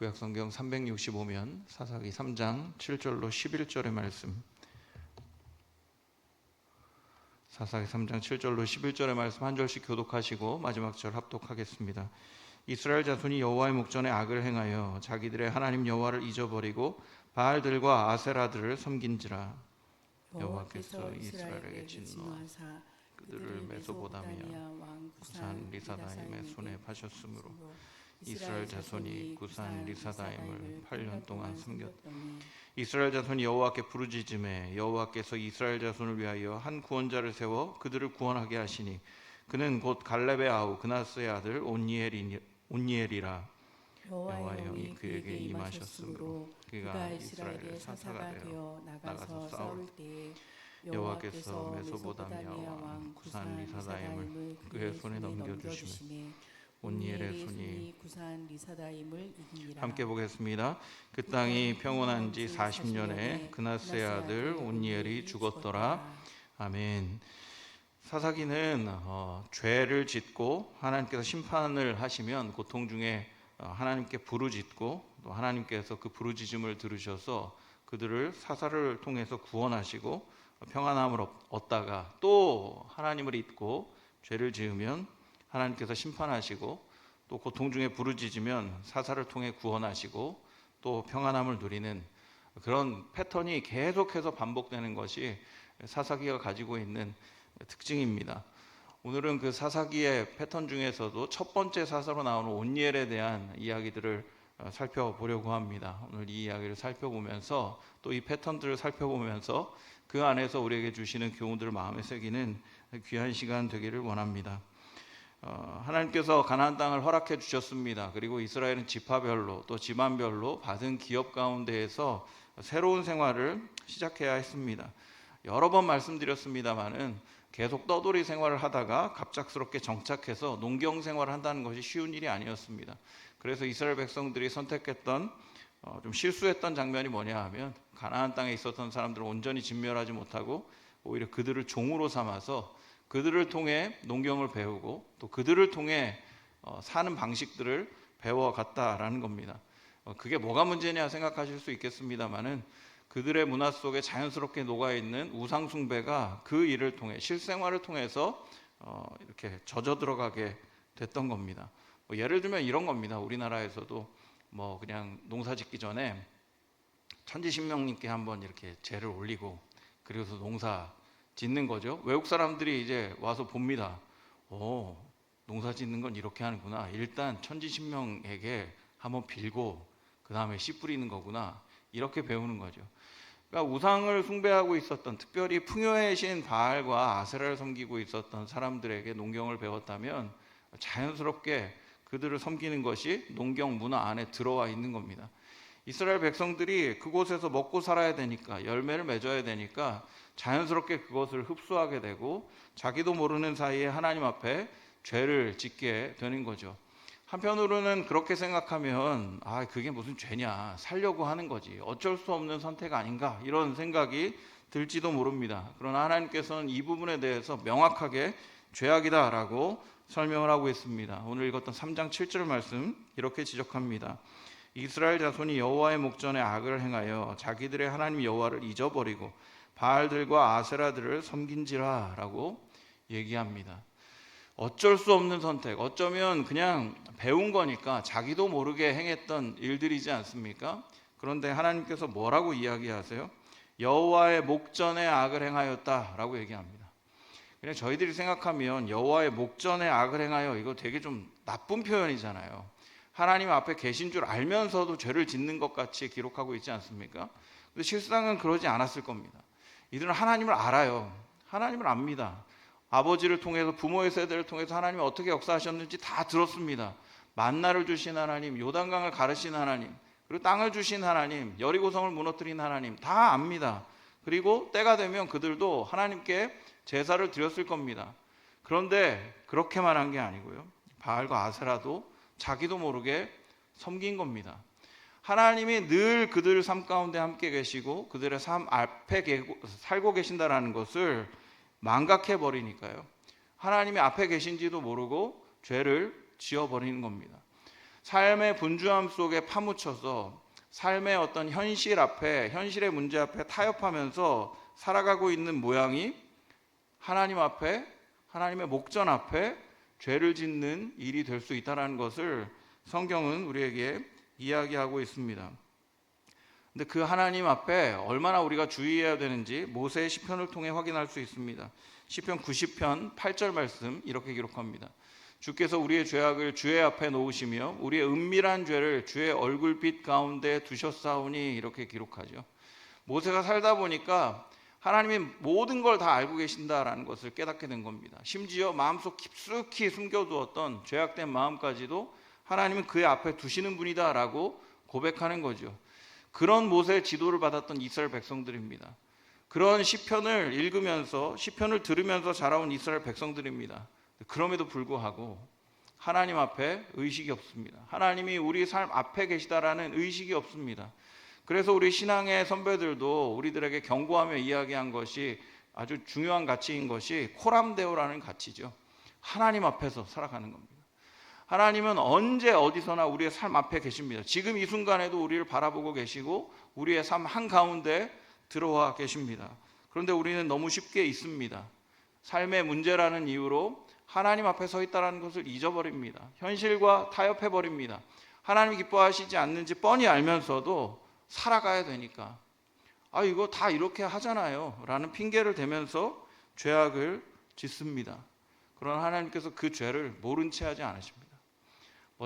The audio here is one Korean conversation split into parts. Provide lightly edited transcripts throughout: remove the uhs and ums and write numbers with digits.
구약성경 365면 사사기 3장 7절로 11절의 말씀, 사사기 3장 7절로 11절의 말씀 한 절씩 교독하시고 마지막 절 합독하겠습니다. 이스라엘 자손이 여호와의 목전에 악을 행하여 자기들의 하나님 여호와를 잊어버리고 바알들과 아세라들을 섬긴지라. 여호와께서 이스라엘에게 진노하사 그들을 메소보다미아 왕 구산 리사다임의 손에 파셨으므로 이스라엘 자손이 구산 리사다임을 8년 동안 섬겼다. 이스라엘 자손이 여호와께 부르짖음에 여호와께서 이스라엘 자손을 위하여 한 구원자를 세워 그들을 구원하게 하시니 그는 곧 갈렙의 아우 그나스의 아들 온니엘이라. 여호와의 영이 그에게 임하셨으므로 그가 이스라엘의 사사가 되어 나가서 싸울 때에 여호와께서 메소보다미아 왕 구산 리사다임을 그의 손에 넘겨주시매 온니엘의 손이 구산 리사다임을 이기니라. 함께 보겠습니다. 그 땅이 평온한 지 40년에 그나스의 아들 온니엘이 죽었더라. 아멘. 사사기는 죄를 짓고 하나님께서 심판을 하시면 고통 중에 하나님께 부르짖고 또 하나님께서 그 부르짖음을 들으셔서 그들을 사사를 통해서 구원하시고 평안함을 얻다가 또 하나님을 잊고 죄를 지으면 하나님께서 심판하시고 또 고통 중에 부르짖으면 사사를 통해 구원하시고 또 평안함을 누리는 그런 패턴이 계속해서 반복되는 것이 사사기가 가지고 있는 특징입니다. 오늘은 그 사사기의 패턴 중에서도 첫 번째 사사로 나오는 온니엘에 대한 이야기들을 살펴보려고 합니다. 오늘 이 이야기를 살펴보면서 또 이 패턴들을 살펴보면서 그 안에서 우리에게 주시는 교훈들을 마음에 새기는 귀한 시간 되기를 원합니다. 하나님께서 가나안 땅을 허락해 주셨습니다. 그리고 이스라엘은 지파별로 또 집안별로 받은 기업 가운데에서 새로운 생활을 시작해야 했습니다. 여러 번 말씀드렸습니다마는 계속 떠돌이 생활을 하다가 갑작스럽게 정착해서 농경 생활을 한다는 것이 쉬운 일이 아니었습니다. 그래서 이스라엘 백성들이 선택했던 좀 실수했던 장면이 뭐냐 하면 가나안 땅에 있었던 사람들을 온전히 진멸하지 못하고 오히려 그들을 종으로 삼아서 그들을 통해 농경을 배우고 또 그들을 통해 사는 방식들을 배워갔다라는 겁니다. 그게 뭐가 문제냐 생각하실 수 있겠습니다만은 그들의 문화 속에 자연스럽게 녹아있는 우상 숭배가 그 일을 통해 실생활을 통해서 이렇게 젖어 들어가게 됐던 겁니다. 예를 들면 이런 겁니다. 우리나라에서도 그냥 농사 짓기 전에 천지신명님께 한번 이렇게 제를 올리고 그리고서 농사 짓는 거죠. 외국 사람들이 이제 와서 봅니다. 농사 짓는 건 이렇게 하는구나. 일단 천지신명에게 한번 빌고 그 다음에 씨 뿌리는 거구나. 이렇게 배우는 거죠. 그러니까 우상을 숭배하고 있었던, 특별히 풍요의 신 바알과 아세라를 섬기고 있었던 사람들에게 농경을 배웠다면 자연스럽게 그들을 섬기는 것이 농경 문화 안에 들어와 있는 겁니다. 이스라엘 백성들이 그곳에서 먹고 살아야 되니까, 열매를 맺어야 되니까 자연스럽게 그것을 흡수하게 되고 자기도 모르는 사이에 하나님 앞에 죄를 짓게 되는 거죠. 한편으로는 그렇게 생각하면 그게 무슨 죄냐, 살려고 하는 거지, 어쩔 수 없는 선택 아닌가, 이런 생각이 들지도 모릅니다. 그러나 하나님께서는 이 부분에 대해서 명확하게 죄악이다라고 설명을 하고 있습니다. 오늘 읽었던 3장 7절 말씀 이렇게 지적합니다. 이스라엘 자손이 여호와의 목전에 악을 행하여 자기들의 하나님 여호와를 잊어버리고 바알들과 아세라들을 섬긴지라 라고 얘기합니다. 어쩔 수 없는 선택, 어쩌면 그냥 배운 거니까 자기도 모르게 행했던 일들이지 않습니까? 그런데 하나님께서 뭐라고 이야기하세요? 여호와의 목전에 악을 행하였다 라고 얘기합니다. 그냥 저희들이 생각하면 여호와의 목전에 악을 행하여, 이거 되게 좀 나쁜 표현이잖아요. 하나님 앞에 계신 줄 알면서도 죄를 짓는 것 같이 기록하고 있지 않습니까? 근데 실상은 그러지 않았을 겁니다. 이들은 하나님을 알아요. 하나님을 압니다. 아버지를 통해서, 부모의 세대를 통해서 하나님이 어떻게 역사하셨는지 다 들었습니다. 만나를 주신 하나님, 요단강을 가르신 하나님, 그리고 땅을 주신 하나님, 여리고성을 무너뜨린 하나님 다 압니다. 그리고 때가 되면 그들도 하나님께 제사를 드렸을 겁니다. 그런데 그렇게만 한 게 아니고요, 바알과 아세라도 자기도 모르게 섬긴 겁니다. 하나님이 늘 그들 삶 가운데 함께 계시고 그들의 삶 앞에 살고 계신다라는 것을 망각해 버리니까요, 하나님이 앞에 계신지도 모르고 죄를 지어버리는 겁니다. 삶의 분주함 속에 파묻혀서 삶의 어떤 현실 앞에, 현실의 문제 앞에 타협하면서 살아가고 있는 모양이 하나님 앞에, 하나님의 목전 앞에 죄를 짓는 일이 될 수 있다는 것을 성경은 우리에게 이야기하고 있습니다. 근데 그 하나님 앞에 얼마나 우리가 주의해야 되는지 모세의 시편을 통해 확인할 수 있습니다. 시편 90편 8절 말씀 이렇게 기록합니다. 주께서 우리의 죄악을 주의 앞에 놓으시며 우리의 은밀한 죄를 주의 얼굴빛 가운데 두셨사오니, 이렇게 기록하죠. 모세가 살다 보니까 하나님이 모든 걸 다 알고 계신다라는 것을 깨닫게 된 겁니다. 심지어 마음속 깊숙이 숨겨두었던 죄악된 마음까지도 하나님은 그의 앞에 두시는 분이다라고 고백하는 거죠. 그런 모세의 지도를 받았던 이스라엘 백성들입니다. 그런 시편을 읽으면서, 시편을 들으면서 자라온 이스라엘 백성들입니다. 그럼에도 불구하고 하나님 앞에 의식이 없습니다. 하나님이 우리 삶 앞에 계시다라는 의식이 없습니다. 그래서 우리 신앙의 선배들도 우리들에게 경고하며 이야기한 것이, 아주 중요한 가치인 것이 코람데오라는 가치죠. 하나님 앞에서 살아가는 겁니다. 하나님은 언제 어디서나 우리의 삶 앞에 계십니다. 지금 이 순간에도 우리를 바라보고 계시고 우리의 삶 한가운데 들어와 계십니다. 그런데 우리는 너무 쉽게 있습니다. 삶의 문제라는 이유로 하나님 앞에 서 있다는 것을 잊어버립니다. 현실과 타협해버립니다. 하나님이 기뻐하시지 않는지 뻔히 알면서도 살아가야 되니까, 이거 다 이렇게 하잖아요 라는 핑계를 대면서 죄악을 짓습니다. 그러나 하나님께서 그 죄를 모른 채 하지 않으십니다.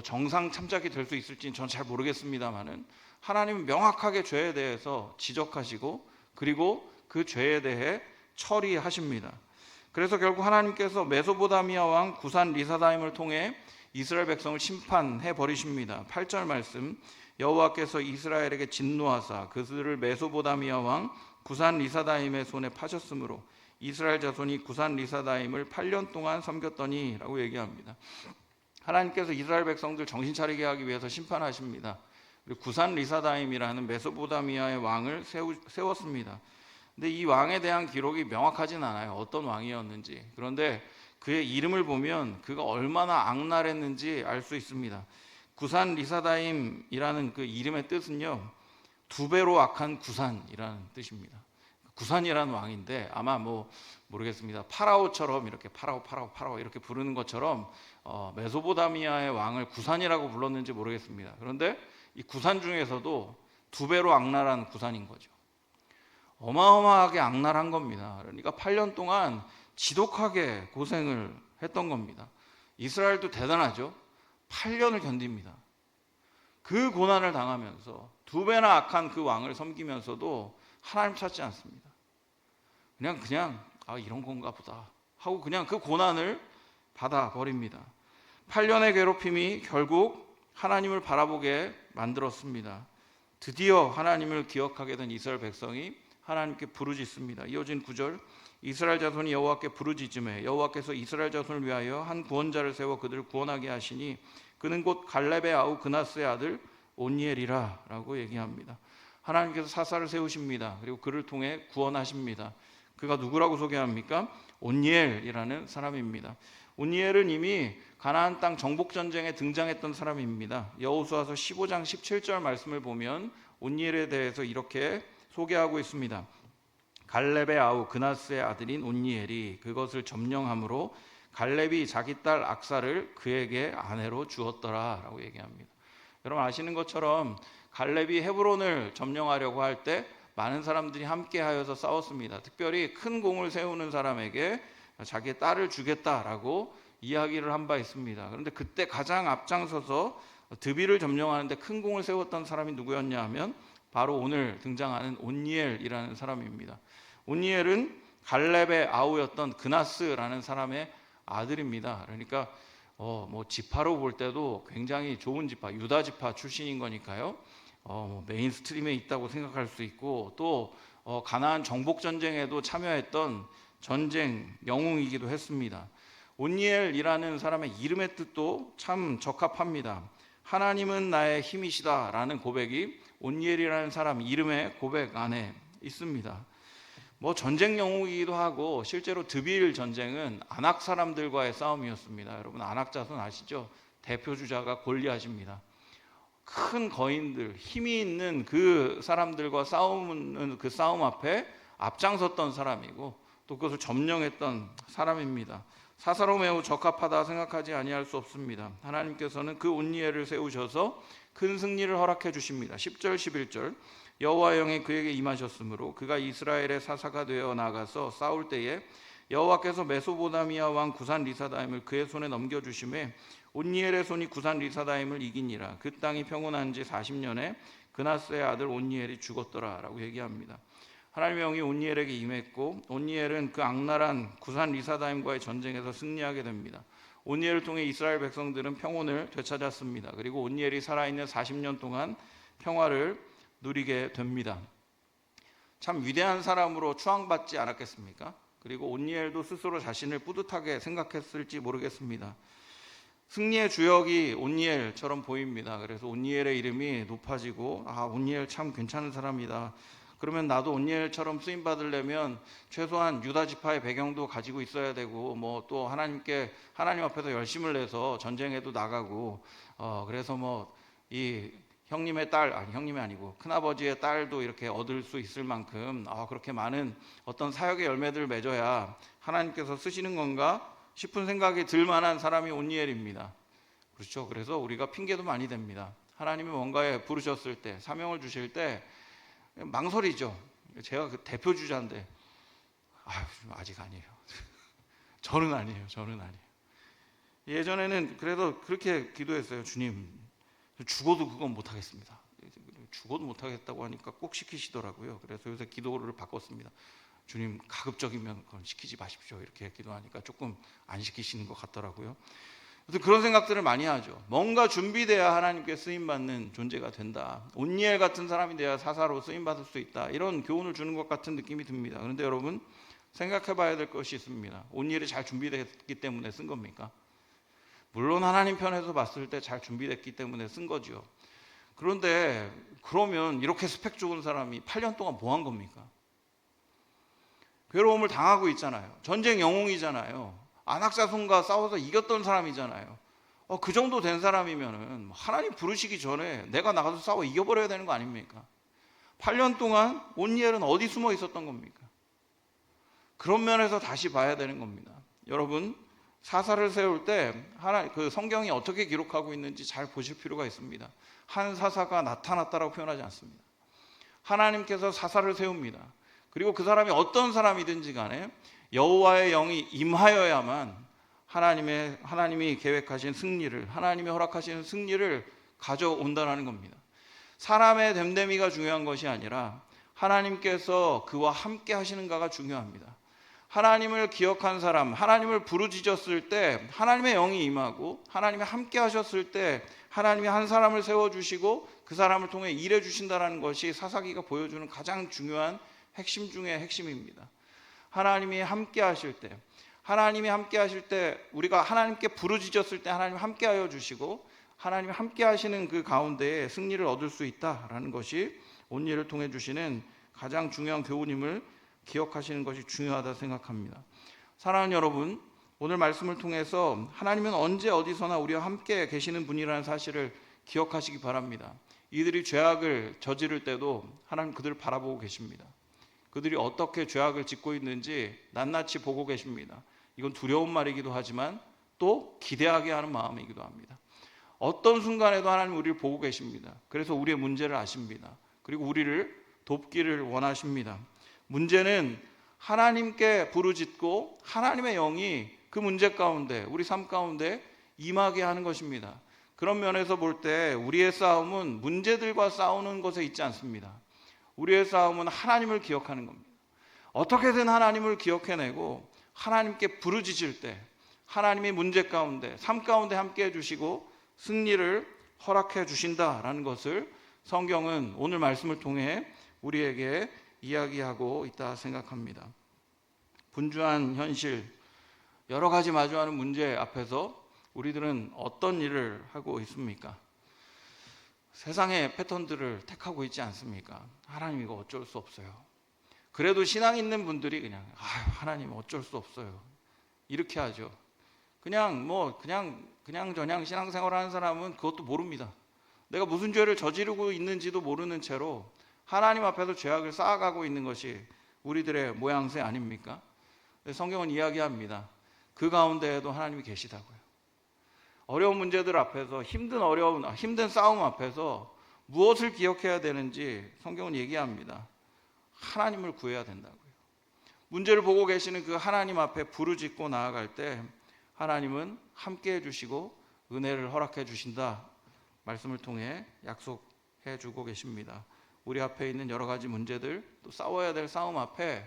정상 참작이 될 수 있을지는 전 잘 모르겠습니다만은 하나님은 명확하게 죄에 대해서 지적하시고 그리고 그 죄에 대해 처리하십니다. 그래서 결국 하나님께서 메소포타미아 왕 구산 리사다임을 통해 이스라엘 백성을 심판해 버리십니다. 8절 말씀, 여호와께서 이스라엘에게 진노하사 그들을 메소포타미아 왕 구산 리사다임의 손에 파셨으므로 이스라엘 자손이 구산 리사다임을 8년 동안 섬겼더니 라고 얘기합니다. 하나님께서 이스라엘 백성들 정신 차리게 하기 위해서 심판하십니다. 그리고 구산 리사다임이라는 메소포타미아의 왕을 세웠습니다. 근데 이 왕에 대한 기록이 명확하진 않아요. 어떤 왕이었는지. 그런데 그의 이름을 보면 그가 얼마나 악랄했는지 알 수 있습니다. 구산 리사다임이라는 그 이름의 뜻은요, 두 배로 악한 구산이라는 뜻입니다. 구산이라는 왕인데 아마 모르겠습니다. 파라오처럼 이렇게 파라오 이렇게 부르는 것처럼 메소포타미아의 왕을 구산이라고 불렀는지 모르겠습니다. 그런데 이 구산 중에서도 두 배로 악랄한 구산인 거죠. 어마어마하게 악랄한 겁니다. 그러니까 8년 동안 지독하게 고생을 했던 겁니다. 이스라엘도 대단하죠. 8년을 견딥니다. 그 고난을 당하면서 두 배나 악한 그 왕을 섬기면서도 하나님 찾지 않습니다. 그냥 이런 건가 보다 하고 그냥 그 고난을 받아버립니다. 8년의 괴롭힘이 결국 하나님을 바라보게 만들었습니다. 드디어 하나님을 기억하게 된 이스라엘 백성이 하나님께 부르짖습니다. 이어진 9절, 이스라엘 자손이 여호와께 부르짖음에 여호와께서 이스라엘 자손을 위하여 한 구원자를 세워 그들을 구원하게 하시니 그는 곧 갈렙의 아우 그나스의 아들 온니엘이라 라고 얘기합니다. 하나님께서 사사를 세우십니다. 그리고 그를 통해 구원하십니다. 그가 누구라고 소개합니까? 온니엘이라는 사람입니다. 온니엘은 이미 가나안 땅 정복전쟁에 등장했던 사람입니다. 여호수아서 15장 17절 말씀을 보면 온니엘에 대해서 이렇게 소개하고 있습니다. 갈렙의 아우 그나스의 아들인 온니엘이 그것을 점령함으로 갈렙이 자기 딸 악사를 그에게 아내로 주었더라 라고 얘기합니다. 여러분 아시는 것처럼 갈렙이 헤브론을 점령하려고 할 때 많은 사람들이 함께 하여서 싸웠습니다. 특별히 큰 공을 세우는 사람에게 자기의 딸을 주겠다라고 이야기를 한 바 있습니다. 그런데 그때 가장 앞장서서 드비를 점령하는데 큰 공을 세웠던 사람이 누구였냐 하면 바로 오늘 등장하는 온니엘이라는 사람입니다. 온니엘은 갈렙의 아우였던 그나스라는 사람의 아들입니다. 그러니까 지파로 볼 때도 굉장히 좋은 지파, 유다 지파 출신인 거니까요. 메인스트림에 있다고 생각할 수 있고 또 가나안 정복 전쟁에도 참여했던 전쟁 영웅이기도 했습니다. 온니엘이라는 사람의 이름의 뜻도 참 적합합니다. 하나님은 나의 힘이시다라는 고백이 온니엘이라는 사람 이름의 고백 안에 있습니다. 전쟁 영웅이기도 하고 실제로 드빌 전쟁은 아낙 사람들과의 싸움이었습니다. 여러분 아낙 자손 아시죠? 대표 주자가 골리앗입니다. 큰 거인들, 힘이 있는 그 사람들과 싸우는 그 싸움 앞에 앞장섰던 사람이고 또 그것을 점령했던 사람입니다. 사사로 매우 적합하다 생각하지 아니할 수 없습니다. 하나님께서는 그 온니엘을 세우셔서 큰 승리를 허락해 주십니다. 10절 11절 여호와의 영이 그에게 임하셨으므로 그가 이스라엘의 사사가 되어 나가서 싸울 때에 여호와께서 메소보다미아 왕 구산 리사다임을 그의 손에 넘겨주심에 온니엘의 손이 구산 리사다임을 이기니라. 그 땅이 평온한 지 40년에 그나스의 아들 온니엘이 죽었더라 라고 얘기합니다. 하나님의 영이 온니엘에게 임했고 온니엘은 그 악랄한 구산 리사다임과의 전쟁에서 승리하게 됩니다. 온니엘을 통해 이스라엘 백성들은 평온을 되찾았습니다. 그리고 온니엘이 살아있는 40년 동안 평화를 누리게 됩니다. 참 위대한 사람으로 추앙받지 않았겠습니까? 그리고 온니엘도 스스로 자신을 뿌듯하게 생각했을지 모르겠습니다. 승리의 주역이 온니엘처럼 보입니다. 그래서 온니엘의 이름이 높아지고 온니엘 참 괜찮은 사람이다. 그러면 나도 온니엘처럼 쓰임 받으려면 최소한 유다 지파의 배경도 가지고 있어야 되고 또 하나님 앞에서 열심을 내서 전쟁에도 나가고 그래서 이 형님의 딸 형님이 아니고 큰아버지의 딸도 이렇게 얻을 수 있을 만큼 그렇게 많은 어떤 사역의 열매들을 맺어야 하나님께서 쓰시는 건가 싶은 생각이 들 만한 사람이 온니엘입니다. 그렇죠. 그래서 우리가 핑계도 많이 댑니다. 하나님이 뭔가에 부르셨을 때 사명을 주실 때 망설이죠. 제가 그 대표 주자인데 아직 아니에요. 저는 아니에요. 예전에는 그래도 그렇게 기도했어요. 주님, 죽어도 그건 못하겠습니다. 죽어도 못하겠다고 하니까 꼭 시키시더라고요. 그래서 요새 기도를 바꿨습니다. 주님, 가급적이면 그건 시키지 마십시오. 이렇게 기도하니까 조금 안 시키시는 것 같더라고요. 그래서 그런 생각들을 많이 하죠. 뭔가 준비돼야 하나님께 쓰임받는 존재가 된다. 온니엘 같은 사람이 돼야 사사로 쓰임받을 수 있다. 이런 교훈을 주는 것 같은 느낌이 듭니다. 그런데 여러분, 생각해 봐야 될 것이 있습니다. 온니엘이 잘 준비됐기 때문에 쓴 겁니까? 물론 하나님 편에서 봤을 때 잘 준비됐기 때문에 쓴 거죠. 그런데 그러면 이렇게 스펙 좋은 사람이 8년 동안 뭐 한 겁니까? 괴로움을 당하고 있잖아요. 전쟁 영웅이잖아요. 안악사손과 싸워서 이겼던 사람이잖아요. 그 정도 된 사람이면은 하나님 부르시기 전에 내가 나가서 싸워 이겨버려야 되는 거 아닙니까? 8년 동안 온니엘은 어디 숨어 있었던 겁니까? 그런 면에서 다시 봐야 되는 겁니다. 여러분, 사사를 세울 때 그 성경이 어떻게 기록하고 있는지 잘 보실 필요가 있습니다. 한 사사가 나타났다라고 표현하지 않습니다. 하나님께서 사사를 세웁니다. 그리고 그 사람이 어떤 사람이든지 간에 여호와의 영이 임하여야만 하나님이 계획하신 승리를, 하나님이 허락하시는 승리를 가져온다는 겁니다. 사람의 됨됨이가 중요한 것이 아니라 하나님께서 그와 함께 하시는가가 중요합니다. 하나님을 기억한 사람, 하나님을 부르짖었을 때 하나님의 영이 임하고 하나님이 함께 하셨을 때 하나님이 한 사람을 세워주시고 그 사람을 통해 일해 주신다는 것이 사사기가 보여주는 가장 중요한 핵심 중의 핵심입니다. 하나님이 함께 하실 때 우리가 하나님께 부르짖었을 때 하나님 함께 하여 주시고 하나님이 함께 하시는 그 가운데에 승리를 얻을 수 있다라는 것이 온니엘을 통해 주시는 가장 중요한 교훈임을 기억하시는 것이 중요하다 생각합니다. 사랑하는 여러분, 오늘 말씀을 통해서 하나님은 언제 어디서나 우리와 함께 계시는 분이라는 사실을 기억하시기 바랍니다. 이들이 죄악을 저지를 때도 하나님 그들을 바라보고 계십니다. 그들이 어떻게 죄악을 짓고 있는지 낱낱이 보고 계십니다. 이건 두려운 말이기도 하지만 또 기대하게 하는 마음이기도 합니다. 어떤 순간에도 하나님 우리를 보고 계십니다. 그래서 우리의 문제를 아십니다. 그리고 우리를 돕기를 원하십니다. 문제는 하나님께 부르짖고 하나님의 영이 그 문제 가운데, 우리 삶 가운데 임하게 하는 것입니다. 그런 면에서 볼 때 우리의 싸움은 문제들과 싸우는 것에 있지 않습니다. 우리의 싸움은 하나님을 기억하는 겁니다. 어떻게든 하나님을 기억해내고 하나님께 부르짖을 때 하나님의 문제 가운데, 삶 가운데 함께 해주시고 승리를 허락해 주신다라는 것을 성경은 오늘 말씀을 통해 우리에게 이야기하고 있다 생각합니다. 분주한 현실, 여러 가지 마주하는 문제 앞에서 우리들은 어떤 일을 하고 있습니까? 세상의 패턴들을 택하고 있지 않습니까? 하나님 이거 어쩔 수 없어요. 그래도 신앙 있는 분들이 그냥 하나님 어쩔 수 없어요. 이렇게 하죠. 그냥 저냥 신앙생활 하는 사람은 그것도 모릅니다. 내가 무슨 죄를 저지르고 있는지도 모르는 채로 하나님 앞에서 죄악을 쌓아가고 있는 것이 우리들의 모양새 아닙니까? 성경은 이야기합니다. 그 가운데에도 하나님이 계시다고요. 어려운 문제들 앞에서 힘든 싸움 앞에서 무엇을 기억해야 되는지 성경은 얘기합니다. 하나님을 구해야 된다고요. 문제를 보고 계시는 그 하나님 앞에 부르짖고 나아갈 때 하나님은 함께 해주시고 은혜를 허락해 주신다. 말씀을 통해 약속해 주고 계십니다. 우리 앞에 있는 여러 가지 문제들, 또 싸워야 될 싸움 앞에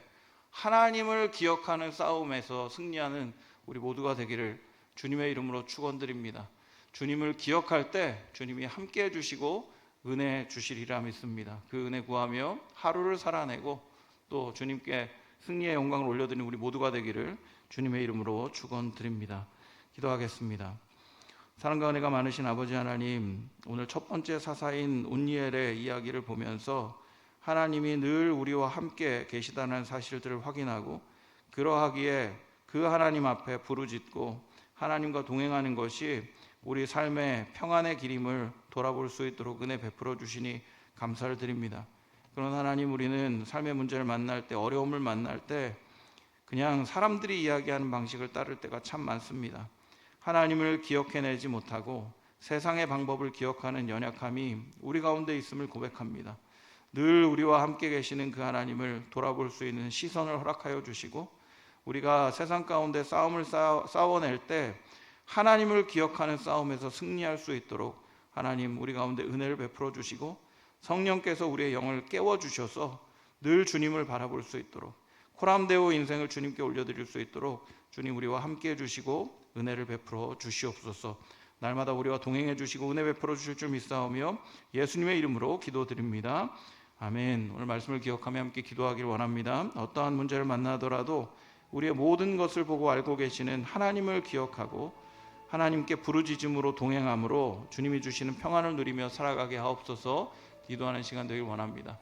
하나님을 기억하는 싸움에서 승리하는 우리 모두가 되기를 주님의 이름으로 축원드립니다. 주님을 기억할 때 주님이 함께 해주시고 은혜 주시리라 믿습니다. 그 은혜 구하며 하루를 살아내고 또 주님께 승리의 영광을 올려드리는 우리 모두가 되기를 주님의 이름으로 축원드립니다. 기도하겠습니다. 사랑과 은혜가 많으신 아버지 하나님, 오늘 첫 번째 사사인 온니엘의 이야기를 보면서 하나님이 늘 우리와 함께 계시다는 사실들을 확인하고 그러하기에 그 하나님 앞에 부르짖고 하나님과 동행하는 것이 우리 삶의 평안의 길임을 돌아볼 수 있도록 은혜 베풀어 주시니 감사를 드립니다. 그런 하나님, 우리는 삶의 문제를 만날 때, 어려움을 만날 때 그냥 사람들이 이야기하는 방식을 따를 때가 참 많습니다. 하나님을 기억해내지 못하고 세상의 방법을 기억하는 연약함이 우리 가운데 있음을 고백합니다. 늘 우리와 함께 계시는 그 하나님을 돌아볼 수 있는 시선을 허락하여 주시고 우리가 세상 가운데 싸움을 싸워낼 때 하나님을 기억하는 싸움에서 승리할 수 있도록 하나님 우리 가운데 은혜를 베풀어 주시고 성령께서 우리의 영을 깨워주셔서 늘 주님을 바라볼 수 있도록 코람데오 인생을 주님께 올려드릴 수 있도록 주님 우리와 함께 해주시고 은혜를 베풀어 주시옵소서. 날마다 우리와 동행해 주시고 은혜 베풀어 주실 줄 믿사오며 예수님의 이름으로 기도드립니다. 아멘. 오늘 말씀을 기억하며 함께 기도하기를 원합니다. 어떠한 문제를 만나더라도 우리의 모든 것을 보고 알고 계시는 하나님을 기억하고 하나님께 부르짖음으로 동행함으로 주님이 주시는 평안을 누리며 살아가게 하옵소서. 기도하는 시간 되길 원합니다.